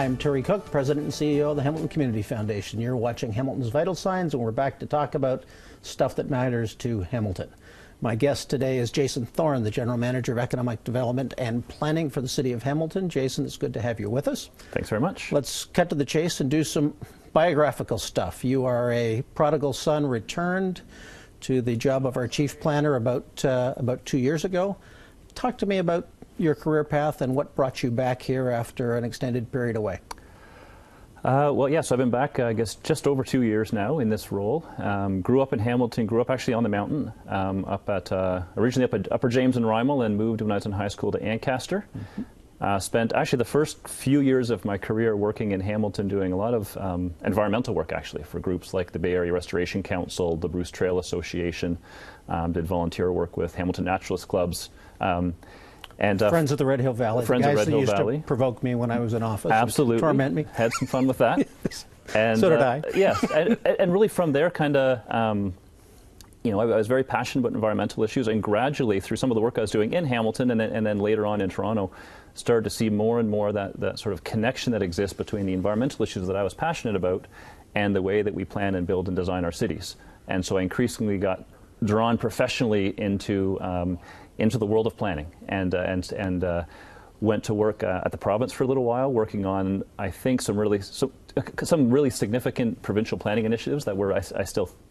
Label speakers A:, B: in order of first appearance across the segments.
A: I'm Terry Cook, President and CEO of the Hamilton Community Foundation. You're watching Hamilton's Vital Signs, and we're back to talk about stuff that matters to Hamilton. My guest today is Jason Thorne, the General Manager of Economic Development and Planning for the City of Hamilton. Jason, it's good to have you with us.
B: Thanks very much.
A: Let's cut to the chase and do some biographical stuff. You are a prodigal son returned to the job of our Chief Planner about 2 years ago. Talk to me about your career path and what brought you back here after an extended period away.
B: Well, yes, I've been back, I guess, just over 2 years now in this role. Grew up in Hamilton, grew up actually on the mountain, originally up at Upper James and Rymel, and moved when I was in high school to Ancaster. Spent actually the first few years of my career working in Hamilton doing a lot of environmental work, actually, for groups like the Bay Area Restoration Council, the Bruce Trail Association, did volunteer work with Hamilton Naturalist Clubs. And
A: Friends of the Red Hill Valley.
B: Friends of Red Hill Valley.
A: To provoke me when I was in office.
B: Absolutely.
A: Torment me.
B: Had some fun with that. And,
A: so did I.
B: Yes, and really from there kind of, you know, I was very passionate about environmental issues, and gradually through some of the work I was doing in Hamilton and then later on in Toronto, started to see more and more that sort of connection that exists between the environmental issues that I was passionate about and the way that we plan and build and design our cities. And so I increasingly got drawn professionally into the world of planning, and went to work at the province for a little while, working on, I think, some really significant provincial planning initiatives that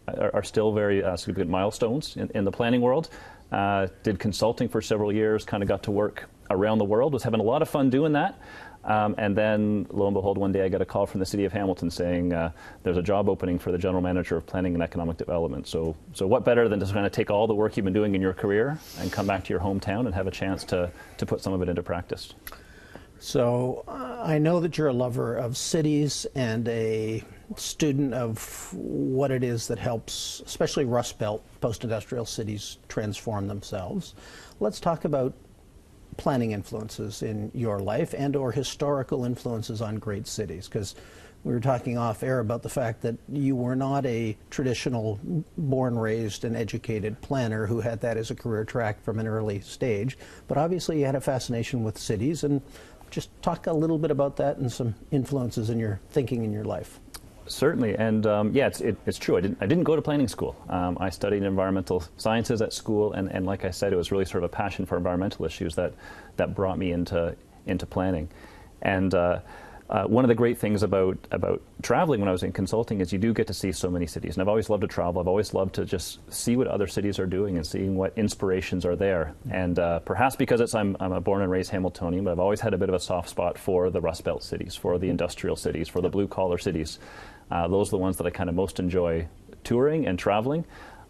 B: are still very significant milestones in the planning world. Did consulting for several years, kind of got to work around the world, was having a lot of fun doing that. And then, lo and behold, one day I got a call from the City of Hamilton saying there's a job opening for the General Manager of Planning and Economic Development. So what better than to kind of take all the work you've been doing in your career and come back to your hometown and have a chance to put some of it into practice.
A: So I know that you're a lover of cities and a student of what it is that helps, especially Rust Belt, post-industrial cities transform themselves. Let's talk about planning influences in your life and or historical influences on great cities, because we were talking off air about the fact that you were not a traditional born, raised, and educated planner who had that as a career track from an early stage, but obviously you had a fascination with cities. And just talk a little bit about that and some influences in your thinking in your life.
B: Certainly, and yeah, it's true. I didn't go to planning school. I studied environmental sciences at school, and like I said, it was really sort of a passion for environmental issues that brought me into planning. And one of the great things about traveling when I was in consulting is you do get to see so many cities. And I've always loved to travel. I've always loved to just see what other cities are doing and seeing what inspirations are there. And perhaps because I'm a born and raised Hamiltonian, but I've always had a bit of a soft spot for the Rust Belt cities, for the industrial cities, for the blue-collar cities. Those are the ones that I kind of most enjoy touring and traveling.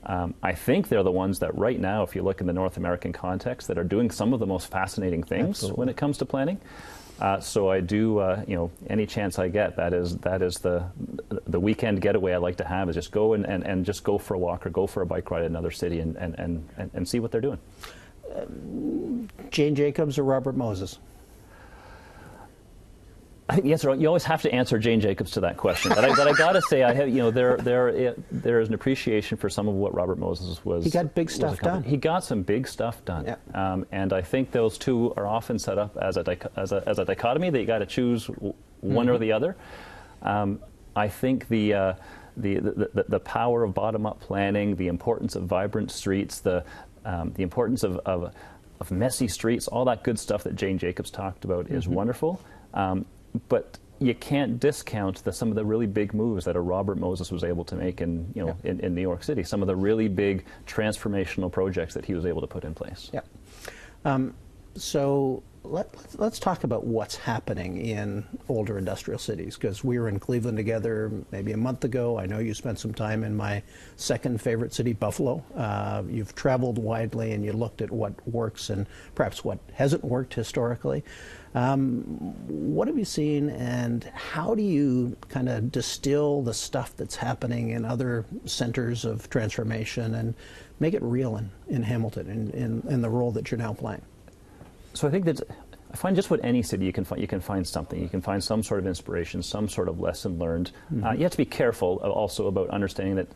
B: I think they're the ones that right now, if you look in the North American context, that are doing some of the most fascinating things Absolutely. When it comes to planning. So I do, you know, any chance I get, that is the weekend getaway I like to have, is just go and just go for a walk or go for a bike ride in another city and see what they're doing.
A: Jane Jacobs or Robert Moses?
B: I think the answer, you always have to answer Jane Jacobs to that question. But I got to say, I have, you know, there is an appreciation for some of what Robert Moses was.
A: He got big stuff done.
B: He got some big stuff done. Yeah. And I think those two are often set up as a dichotomy that you got to choose one or the other. I think the power of bottom-up planning, the importance of vibrant streets, the importance of messy streets, all that good stuff that Jane Jacobs talked about is wonderful. But you can't discount some of the really big moves that a Robert Moses was able to make in New York City. Some of the really big transformational projects that he was able to put in place.
A: Yeah. So let's talk about what's happening in older industrial cities, because we were in Cleveland together maybe a month ago. I know you spent some time in my second favorite city, Buffalo. You've traveled widely and you looked at what works and perhaps what hasn't worked historically. What have you seen, and how do you kind of distill the stuff that's happening in other centers of transformation and make it real in Hamilton, in the role that you're now playing?
B: So I think that I find just what any city you can find something. You can find some sort of inspiration, some sort of lesson learned. You have to be careful also about understanding that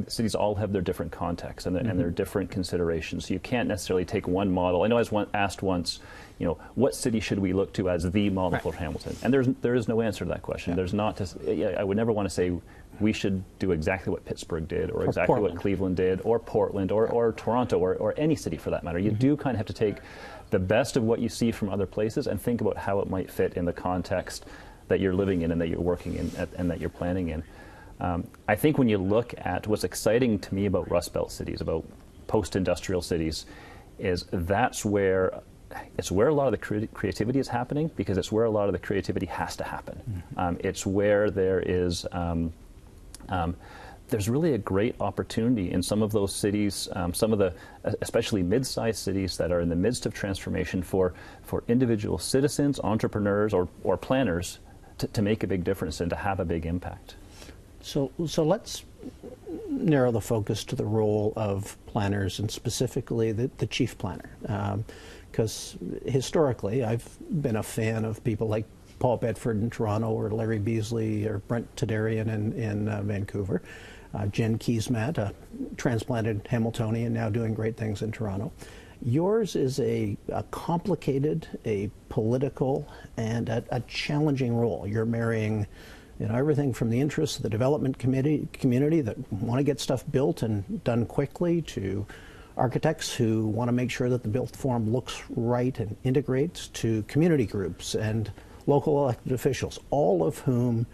B: cities all have their different contexts and their different considerations. So you can't necessarily take one model. I know I was asked once, what city should we look to as the model for Hamilton? And there is no answer to that question. There's not. I would never want to say we should do exactly what Pittsburgh did, or exactly
A: Portland.
B: what Cleveland did, or Portland, or Toronto, or any city for that matter. You do kind of have to take the best of what you see from other places and think about how it might fit in the context that you're living in and that you're working in and that you're planning in. I think when you look at what's exciting to me about Rust Belt cities, about post-industrial cities, is it's where a lot of the creativity is happening, because it's where a lot of the creativity has to happen. It's where there's really a great opportunity in some of those cities, some of the especially mid-sized cities that are in the midst of transformation for individual citizens, entrepreneurs, or planners to make a big difference and to have a big impact.
A: So let's narrow the focus to the role of planners, and specifically the chief planner. Because historically, I've been a fan of people like Paul Bedford in Toronto, or Larry Beasley, or Brent Tadarian in Vancouver. Jen Keesmaat, a transplanted Hamiltonian, now doing great things in Toronto. Yours is a complicated, a political, and a challenging role. You're marrying everything from the interests of the development community that want to get stuff built and done quickly, to architects who want to make sure that the built form looks right and integrates, to community groups and local elected officials, all of whom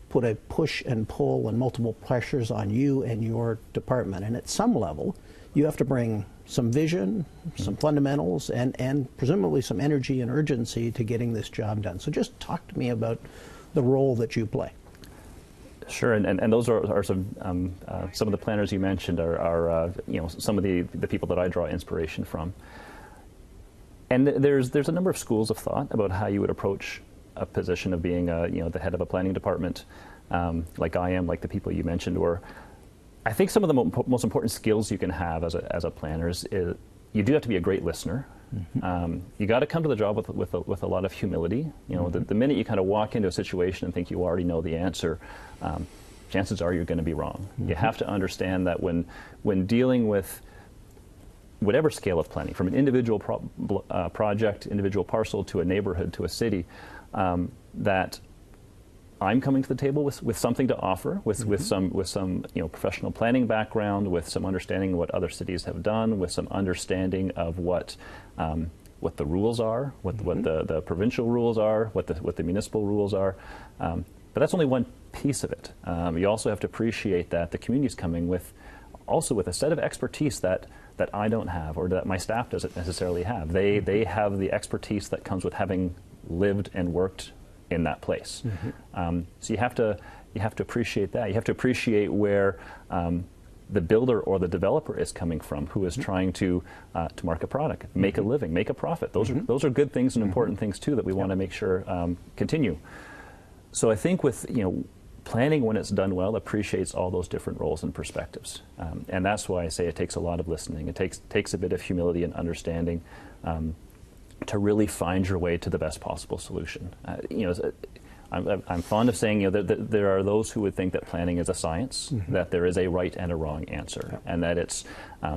A: put a push and pull and multiple pressures on you and your department. And at some level, you have to bring some vision, some fundamentals, and presumably some energy and urgency to getting this job done. So just talk to me about the role that you play.
B: Sure, and those are some of the planners you mentioned are some of the people that I draw inspiration from. And there's a number of schools of thought about how you would approach a position of being the head of a planning department, like I am, like the people you mentioned. Or I think some of the most important skills you can have as a planner is you do have to be a great listener. You got to come to the job with a lot of humility. The minute you kind of walk into a situation and think you already know the answer, chances are you're going to be wrong. You have to understand that when dealing with whatever scale of planning, from an individual project, individual parcel, to a neighborhood, to a city, that I'm coming to the table with something to offer, with some professional planning background, with some understanding of what other cities have done, with some understanding of what the rules are, what the provincial rules are, what the municipal rules are. But that's only one piece of it. You also have to appreciate that the community is coming with a set of expertise that I don't have, or that my staff doesn't necessarily have. They have the expertise that comes with having lived and worked in that place. So you have to appreciate that. You have to appreciate where the builder or the developer is coming from, who is trying to market a product, make a living, make a profit. Those are good things and important things too that we want to make sure continue. So I think with planning, when it's done well, appreciates all those different roles and perspectives, and that's why I say it takes a lot of listening. It takes a bit of humility and understanding to really find your way to the best possible solution. I'm fond of saying that there are those who would think that planning is a science, that there is a right and a wrong answer, and that it's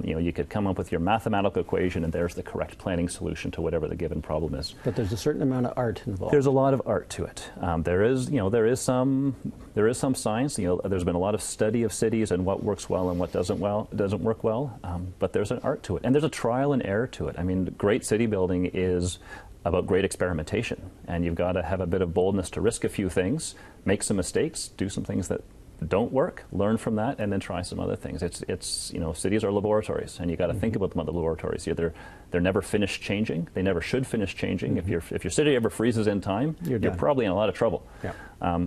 B: you could come up with your mathematical equation and there's the correct planning solution to whatever the given problem is.
A: But there's a certain amount of art involved.
B: There's a lot of art to it. There is some science. There's been a lot of study of cities and what works well and what doesn't work well. But there's an art to it, and there's a trial and error to it. I mean, great city building is about great experimentation, and you've got to have a bit of boldness to risk a few things, make some mistakes, do some things that don't work, learn from that, and then try some other things. It's cities are laboratories, and you got to think about them as laboratories. They're never finished changing. They never should finish changing. If your city ever freezes in time, you're probably in a lot of trouble. Yeah.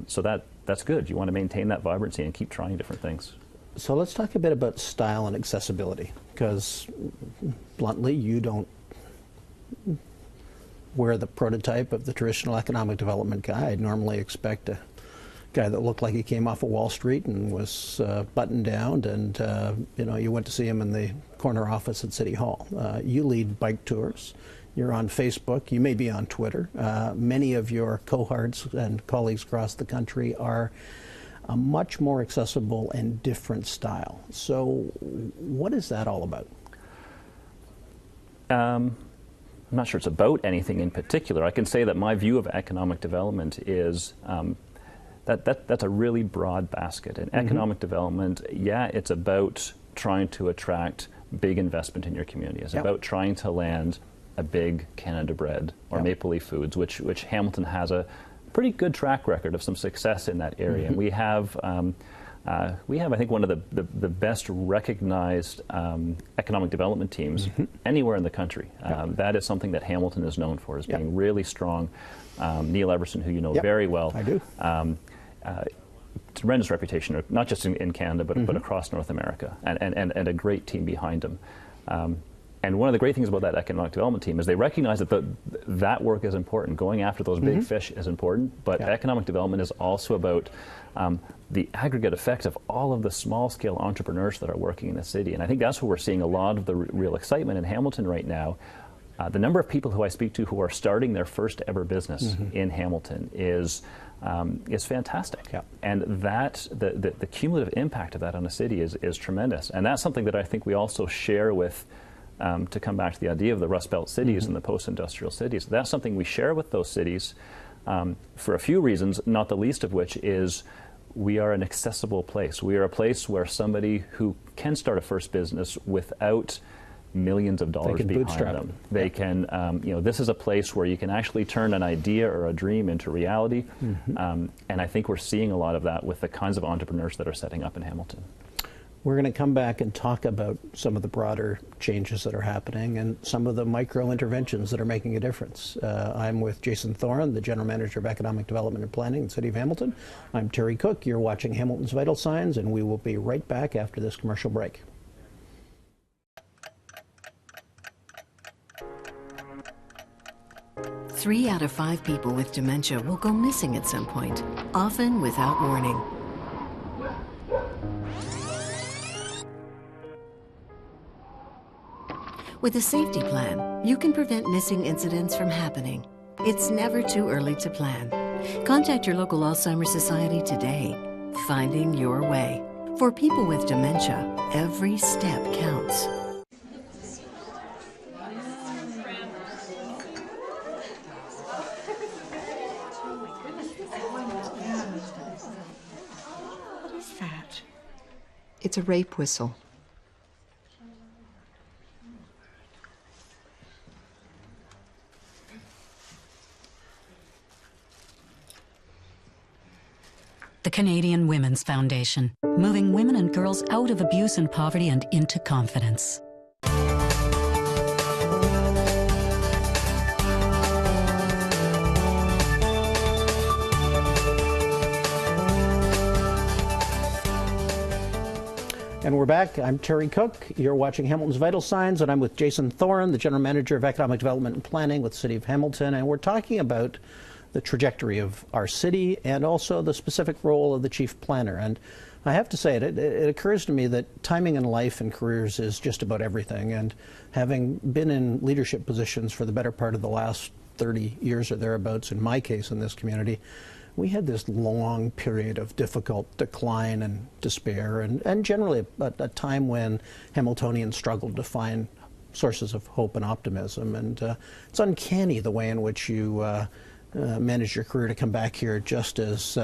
B: So that's good. You want to maintain that vibrancy and keep trying different things.
A: So let's talk a bit about style and accessibility, because bluntly, you don't wear the prototype of the traditional economic development guy. I'd normally expect a guy that looked like he came off of Wall Street and was buttoned down, and you went to see him in the corner office at City Hall. You lead bike tours. You're on Facebook. You may be on Twitter. Many of your cohorts and colleagues across the country are a much more accessible and different style. So what is that all about?
B: I'm not sure it's about anything in particular. I can say that my view of economic development is that's a really broad basket. And economic development, yeah, it's about trying to attract big investment in your community. It's about trying to land a big Canada Bread or Maple Leaf Foods, which Hamilton has a pretty good track record of some success in that area. And we have, I think, one of the best recognized economic development teams anywhere in the country. That is something that Hamilton is known for, as being really strong. Neil Everson, who you know very well.
A: I do.
B: Tremendous reputation, not just in Canada, but across North America, and a great team behind him. And one of the great things about that economic development team is they recognize that that work is important. Going after those big fish is important, but economic development is also about the aggregate effect of all of the small-scale entrepreneurs that are working in the city. And I think that's where we're seeing a lot of the real excitement in Hamilton right now. The number of people who I speak to who are starting their first ever business in Hamilton is fantastic. And that the cumulative impact of that on a city is tremendous. And that's something that I think we also share with, to come back to the idea of the Rust Belt cities and the post-industrial cities. That's something we share with those cities for a few reasons, not the least of which is we are an accessible place. We are a place where somebody who can start a first business without millions of dollars behind them. They can, this is a place where you can actually turn an idea or a dream into reality. And I think we're seeing a lot of that with the kinds of entrepreneurs that are setting up in Hamilton.
A: We're going to come back and talk about some of the broader changes that are happening and some of the micro interventions that are making a difference. I'm with Jason Thorne, the General Manager of Economic Development and Planning in the City of Hamilton. I'm Terry Cook. You're watching Hamilton's Vital Signs, and we will be right back after this commercial break.
C: Three out of 5 people with dementia will go missing at some point, often without warning. With a safety plan, you can prevent missing incidents from happening. It's never too early to plan. Contact your local Alzheimer's Society today. Finding your way. For people with dementia, every step counts.
D: What is that? It's a rape whistle.
E: The Canadian Women's Foundation, moving women and girls out of abuse and poverty and into confidence.
A: And we're back. I'm Terry Cook. You're watching Hamilton's Vital Signs, and I'm with Jason Thorne, the General Manager of Economic Development and Planning with the City of Hamilton, and we're talking about the trajectory of our city and also the specific role of the chief planner. And I have to say, it occurs to me that timing in life and careers is just about everything. And having been in leadership positions for the better part of the last 30 years or thereabouts, in my case in this community, we had this long period of difficult decline and despair, and generally a time when Hamiltonians struggled to find sources of hope and optimism. And it's uncanny the way in which you managed your career to come back here just as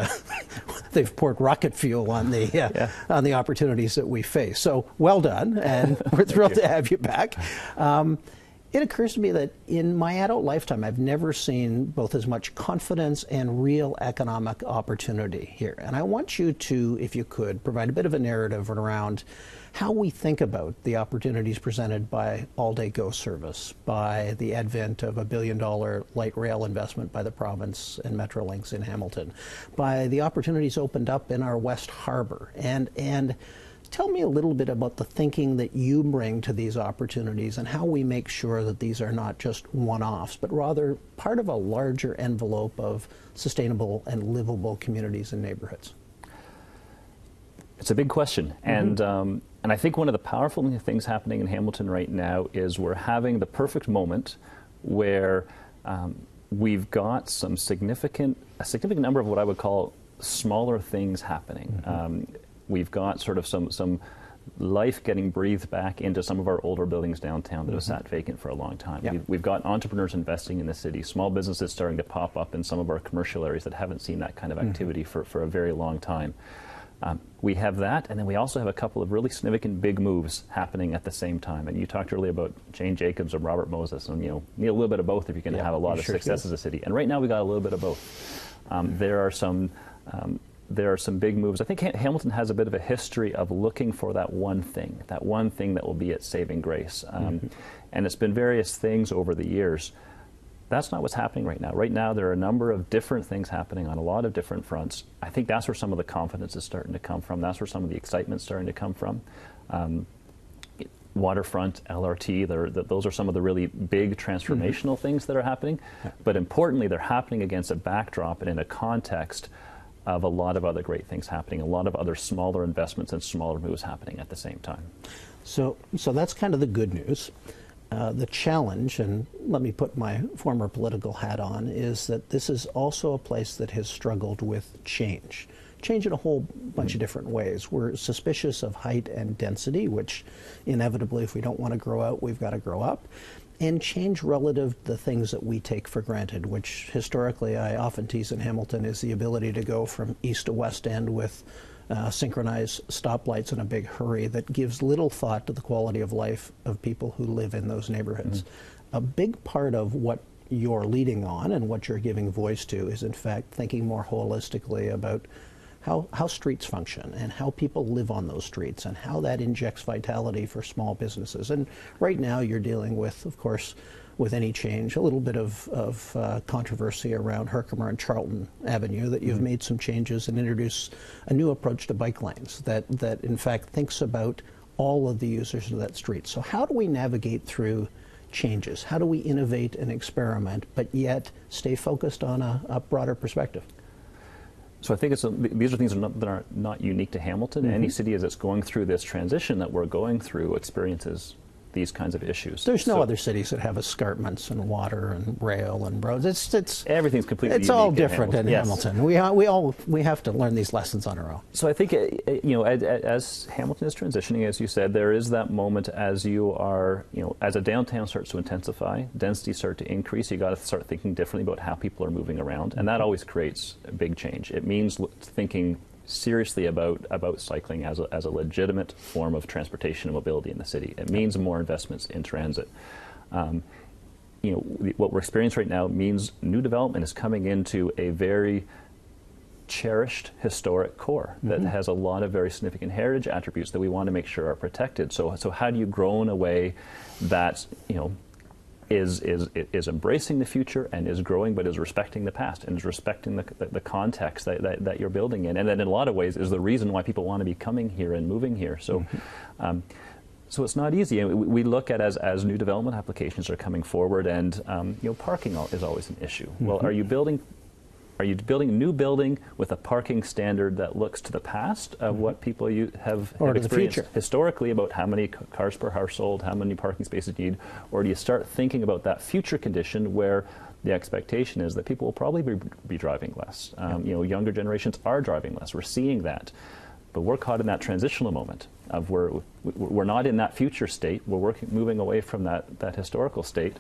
A: they've poured rocket fuel on the opportunities that we face. So well done, and we're thrilled to have you back. It occurs to me that in my adult lifetime, I've never seen both as much confidence and real economic opportunity here. And I want you to, if you could, provide a bit of a narrative around how we think about the opportunities presented by all-day GO service, by the advent of $1 billion light rail investment by the province and Metrolinx in Hamilton, by the opportunities opened up in our West Harbour, and tell me a little bit about the thinking that you bring to these opportunities and how we make sure that these are not just one-offs, but rather part of a larger envelope of sustainable and livable communities and neighborhoods.
B: It's a big question, and I think one of the powerful things happening in Hamilton right now is we're having the perfect moment where we've got a significant number of what I would call smaller things happening. We've got sort of some life getting breathed back into some of our older buildings downtown that have sat vacant for a long time.
A: Yeah.
B: We've got entrepreneurs investing in the city, small businesses starting to pop up in some of our commercial areas that haven't seen that kind of activity for a very long time. We have that, and then we also have a couple of really significant big moves happening at the same time. And you talked earlier about Jane Jacobs or Robert Moses, and you need a little bit of both if you're going to have a lot of success as a city. And right now we got a little bit of both. There are some big moves. I think Hamilton has a bit of a history of looking for that one thing that will be its saving grace. And it's been various things over the years. That's not what's happening right now. Right now, there are a number of different things happening on a lot of different fronts. I think that's where some of the confidence is starting to come from. That's where some of the excitement's starting to come from. Waterfront, LRT, those are some of the really big transformational things that are happening. But importantly, they're happening against a backdrop and in a context of a lot of other great things happening, a lot of other smaller investments and smaller moves happening at the same time.
A: So that's kind of the good news. The challenge, and let me put my former political hat on, is that this is also a place that has struggled with change in a whole bunch of different ways. We're suspicious of height and density, which inevitably, if we don't want to grow out, we've got to grow up, and change relative to the things that we take for granted, which historically I often tease in Hamilton is the ability to go from east to west end with synchronized stoplights in a big hurry that gives little thought to the quality of life of people who live in those neighborhoods. A big part of what you're leading on and what you're giving voice to is in fact thinking more holistically about how streets function and how people live on those streets and how that injects vitality for small businesses. And right now you're dealing with, of course, with any change, a little bit of controversy around Herkimer and Charlton Avenue, that you've made some changes and introduced a new approach to bike lanes that in fact thinks about all of the users of that street. So how do we navigate through changes? How do we innovate and experiment, but yet stay focused on a broader perspective?
B: So I think these are things that are not unique to Hamilton. Any city as it's going through this transition that we're going through experiences these kinds of issues.
A: There's no other cities that have escarpments and water and rail and roads. It's
B: everything's completely
A: it's
B: unique
A: all different in
B: Hamilton.
A: Hamilton. We have to learn these lessons on our own.
B: So I think as Hamilton is transitioning, as you said, there is that moment as you are as a downtown starts to intensify, density start to increase. You got to start thinking differently about how people are moving around, and that always creates a big change. It means thinking seriously about cycling as a legitimate form of transportation and mobility in the city. It means more investments in transit. What we're experiencing right now means new development is coming into a very cherished historic core that has a lot of very significant heritage attributes that we want to make sure are protected. So how do you grow in a way that is embracing the future and is growing, but is respecting the past and is respecting the context that you're building in, and then in a lot of ways is the reason why people want to be coming here and moving here. So, so it's not easy. We look at as new development applications are coming forward, and parking is always an issue. Well, are you building a new building with a parking standard that looks to the past of what people have experienced historically about how many cars per household, how many parking spaces you need, or do you start thinking about that future condition where the expectation is that people will probably be driving less? Younger generations are driving less. We're seeing that. But we're caught in that transitional moment of where we're not in that future state. We're moving away from that historical state,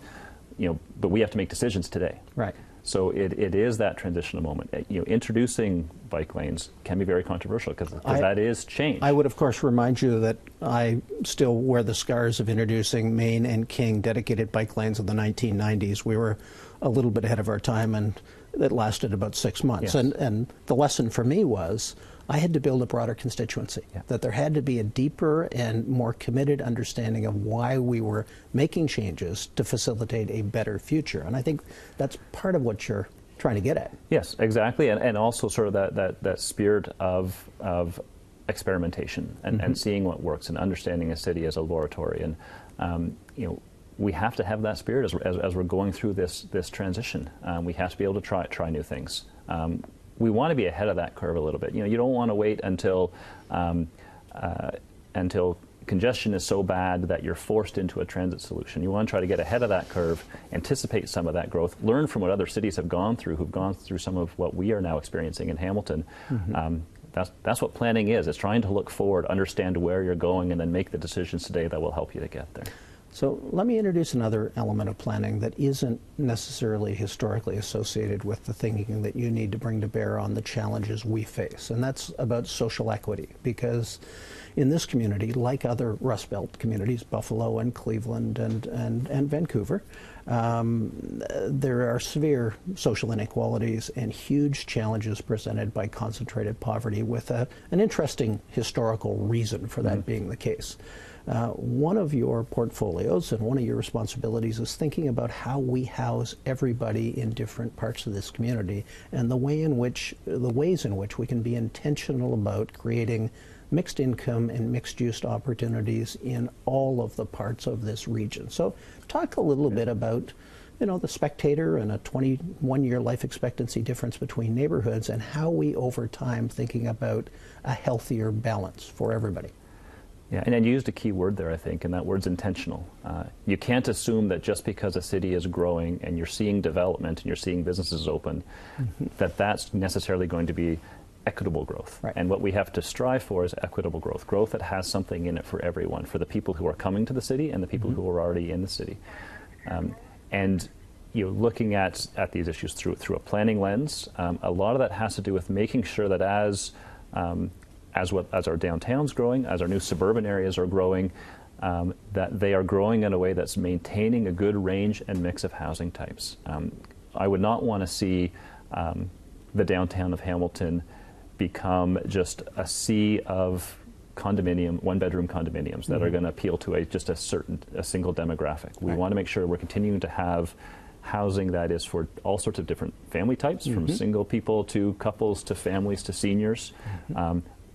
B: but we have to make decisions today.
A: Right.
B: So it is that transitional moment. Introducing bike lanes can be very controversial because that is change.
A: I would, of course, remind you that I still wear the scars of introducing Main and King dedicated bike lanes in the 1990s. We were a little bit ahead of our time, and it lasted about 6 months.
B: Yes.
A: And the lesson for me was I had to build a broader constituency, that there had to be a deeper and more committed understanding of why we were making changes to facilitate a better future. And I think that's part of what you're trying to get at.
B: Yes, exactly. And also sort of that spirit of experimentation and seeing what works and understanding a city as a laboratory. And, we have to have that spirit as we're going through this transition. We have to be able to try new things. We want to be ahead of that curve a little bit. You don't want to wait until congestion is so bad that you're forced into a transit solution. You want to try to get ahead of that curve, anticipate some of that growth, learn from what other cities have gone through, who've gone through some of what we are now experiencing in Hamilton. That's what planning is. It's trying to look forward, understand where you're going, and then make the decisions today that will help you to get there.
A: So let me introduce another element of planning that isn't necessarily historically associated with the thinking that you need to bring to bear on the challenges we face, and that's about social equity. Because in this community, like other Rust Belt communities, Buffalo and Cleveland and Vancouver, there are severe social inequalities and huge challenges presented by concentrated poverty, with an interesting historical reason for that being the case. One of your portfolios and one of your responsibilities is thinking about how we house everybody in different parts of this community, and the ways in which we can be intentional about creating mixed income and mixed use opportunities in all of the parts of this region. So talk a little bit about, the spectator and a 21-year life expectancy difference between neighborhoods, and how we over time thinking about a healthier balance for everybody.
B: Yeah, and you used a key word there, I think, and that word's intentional. You can't assume that just because a city is growing and you're seeing development and you're seeing businesses open, that that's necessarily going to be equitable growth.
A: Right.
B: And what we have to strive for is equitable growth, growth that has something in it for everyone, for the people who are coming to the city and the people who are already in the city. And looking at these issues through a planning lens, a lot of that has to do with making sure that as our downtown's growing, as our new suburban areas are growing, that they are growing in a way that's maintaining a good range and mix of housing types. I would not want to see the downtown of Hamilton become just a sea of one-bedroom condominiums that are going to appeal to a single demographic. We want to make sure we're continuing to have housing that is for all sorts of different family types, from single people to couples to families to seniors.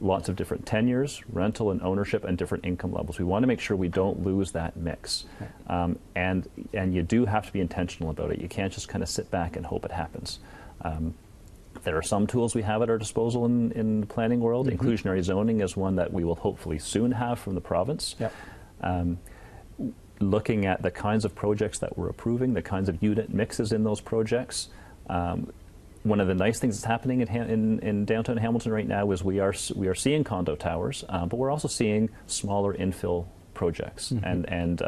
B: Lots of different tenures, rental and ownership, and different income levels. We want to make sure we don't lose that mix. And you do have to be intentional about it. You can't just kind of sit back and hope it happens. There are some tools we have at our disposal in the planning world. Inclusionary zoning is one that we will hopefully soon have from the province. Looking at the kinds of projects that we're approving, the kinds of unit mixes in those projects. One of the nice things that's happening in downtown Hamilton right now is we are seeing condo towers, but we're also seeing smaller infill projects and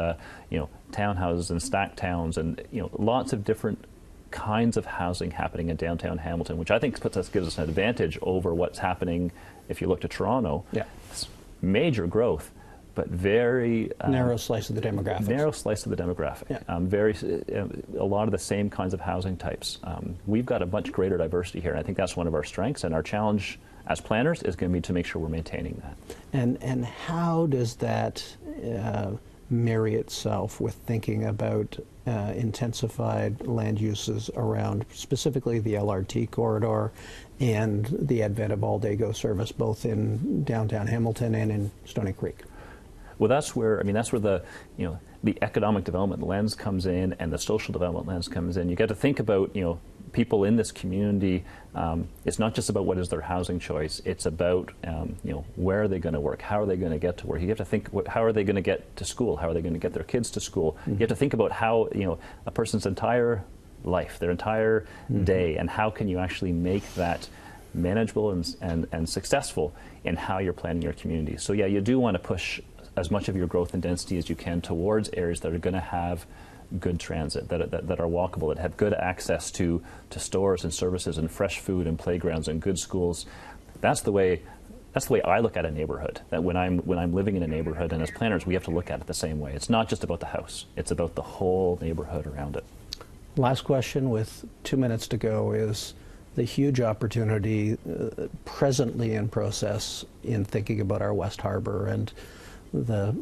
B: townhouses and stacked towns, and lots of different kinds of housing happening in downtown Hamilton, which I think gives us an advantage over what's happening if you look to Toronto. It's major growth, but very
A: narrow slice of the demographic.
B: Narrow slice of the demographic. A lot of the same kinds of housing types. We've got a much greater diversity here, and I think that's one of our strengths. And our challenge as planners is going to be to make sure we're maintaining that.
A: And how does that marry itself with thinking about intensified land uses around specifically the LRT corridor and the advent of all-day-go service, both in downtown Hamilton and in Stony Creek?
B: Well, that's where the economic development lens comes in, and the social development lens comes in. You got to think about people in this community. It's not just about what is their housing choice. It's about where are they going to work? How are they going to get to work? You have to think how are they going to get to school? How are they going to get their kids to school? You have to think about how a person's entire life, their entire day, and how can you actually make that manageable and successful in how you're planning your community. So yeah, you do want to push as much of your growth and density as you can towards areas that are going to have good transit, that are walkable, that have good access to stores and services and fresh food and playgrounds and good schools. That's the way I look at a neighborhood. That when I'm living in a neighborhood, and as planners, we have to look at it the same way. It's not just about the house; it's about the whole neighborhood around it.
A: Last question, with 2 minutes to go, is the huge opportunity presently in process in thinking about our West Harbor and the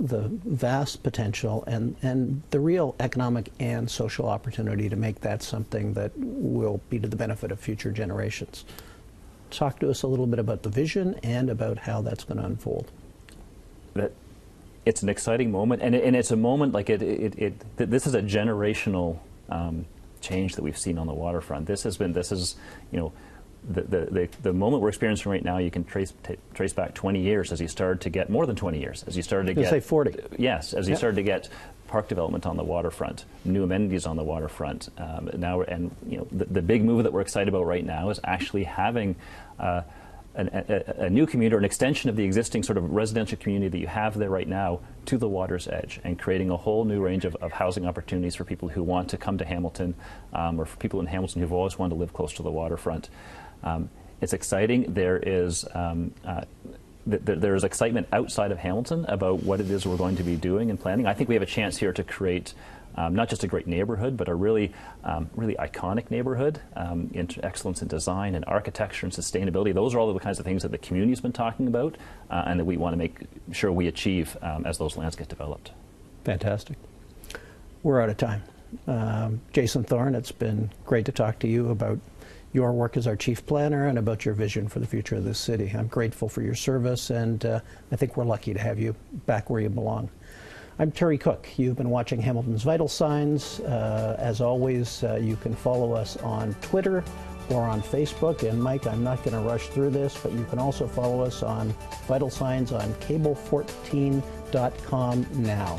A: vast potential and the real economic and social opportunity to make that something that will be to the benefit of future generations. Talk to us a little bit about the vision and about how that's going to unfold.
B: It's an exciting moment, and it's a moment like this is a generational change that we've seen on the waterfront. the moment we're experiencing right now, you can trace back 20 years as you started to get, more than 20 years, as you started to get...
A: say 40.
B: Yes, as you started to get park development on the waterfront, new amenities on the waterfront. Now, and you know, the big move that we're excited about right now is actually having a new community, or an extension of the existing sort of residential community that you have there right now, to the water's edge, and creating a whole new range of housing opportunities for people who want to come to Hamilton, or for people in Hamilton who've always wanted to live close to the waterfront. It's exciting. There is excitement outside of Hamilton about what it is we're going to be doing and planning. I think we have a chance here to create not just a great neighborhood, but a really iconic neighborhood, excellence in design and architecture and sustainability. Those are all the kinds of things that the community's been talking about, and that we want to make sure we achieve as those lands get developed.
A: Fantastic. We're out of time. Jason Thorne, it's been great to talk to you about your work as our chief planner and about your vision for the future of this city. I'm grateful for your service, and I think we're lucky to have you back where you belong. I'm Terry Cook. You've been watching Hamilton's Vital Signs. As always, you can follow us on Twitter or on Facebook. And Mike, I'm not going to rush through this, but you can also follow us on Vital Signs on cable14.com now.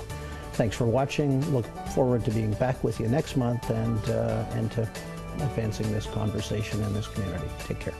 A: Thanks for watching. Look forward to being back with you next month and to advancing this conversation in this community. Take care.